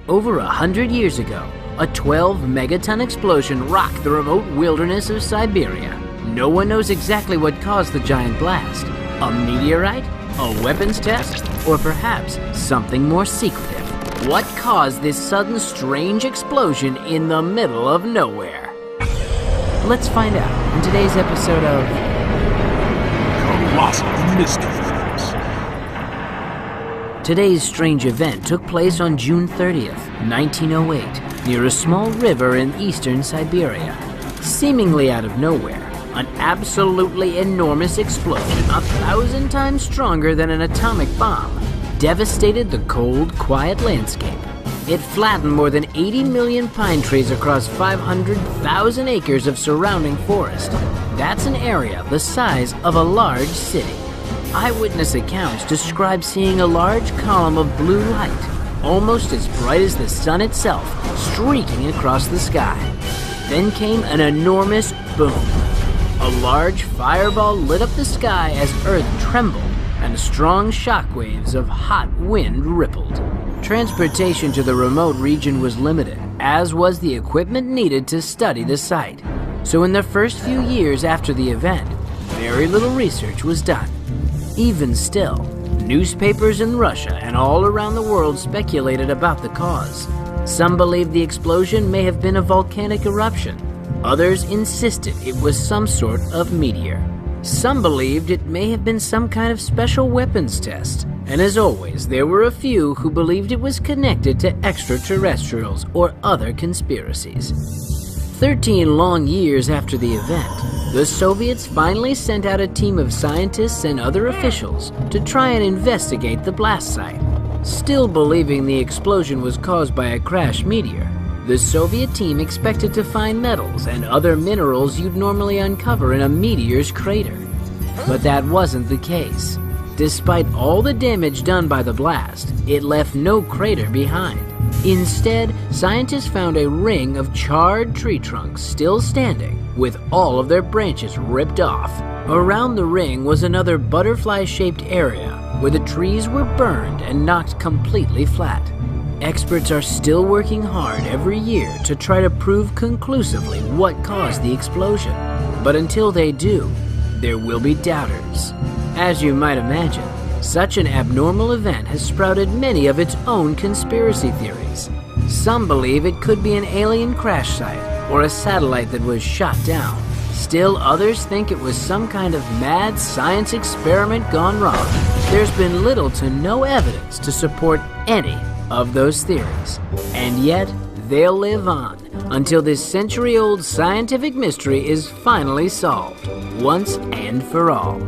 Over 100 years ago, a 12-megaton explosion rocked the remote wilderness of Siberia. No one knows exactly what caused the giant blast. A meteorite? A weapons test? Or perhaps something more secretive? What caused this sudden strange explosion in the middle of nowhere? Let's find out in today's episode of Colossal Mysteries. Today's strange event took place on June 30th, 1908, near a small river in eastern Siberia. Seemingly out of nowhere, an absolutely enormous explosion, 1,000 times stronger than an atomic bomb, devastated the cold, quiet landscape. It flattened more than 80 million pine trees across 500,000 acres of surrounding forest. That's an area the size of a large city. Eyewitness accounts describe seeing a large column of blue light, almost as bright as the sun itself, streaking across the sky. Then came an enormous boom. A large fireball lit up the sky as Earth trembled, and strong shockwaves of hot wind rippled. Transportation to the remote region was limited, as was the equipment needed to study the site. So in the first few years after the event, very little research was done. Even still, newspapers in Russia and all around the world speculated about the cause. Some believed the explosion may have been a volcanic eruption. Others insisted it was some sort of meteor. Some believed it may have been some kind of special weapons test. And as always, there were a few who believed it was connected to extraterrestrials or other conspiracies. 13 long years after the event, the Soviets finally sent out a team of scientists and other officials to try and investigate the blast site. Still believing the explosion was caused by a crashed meteor, the Soviet team expected to find metals and other minerals you'd normally uncover in a meteor's crater. But that wasn't the case. Despite all the damage done by the blast, it left no crater behind. Instead, scientists found a ring of charred tree trunks still standing, with all of their branches ripped off. Around the ring was another butterfly-shaped area where the trees were burned and knocked completely flat. Experts are still working hard every year to try to prove conclusively what caused the explosion. But until they do, there will be doubters. As you might imagine, such an abnormal event has sprouted many of its own conspiracy theories. Some believe it could be an alien crash site or a satellite that was shot down. Still others think it was some kind of mad science experiment gone wrong. There's been little to no evidence to support any of those theories. And yet, they'll live on until this century-old scientific mystery is finally solved, once and for all.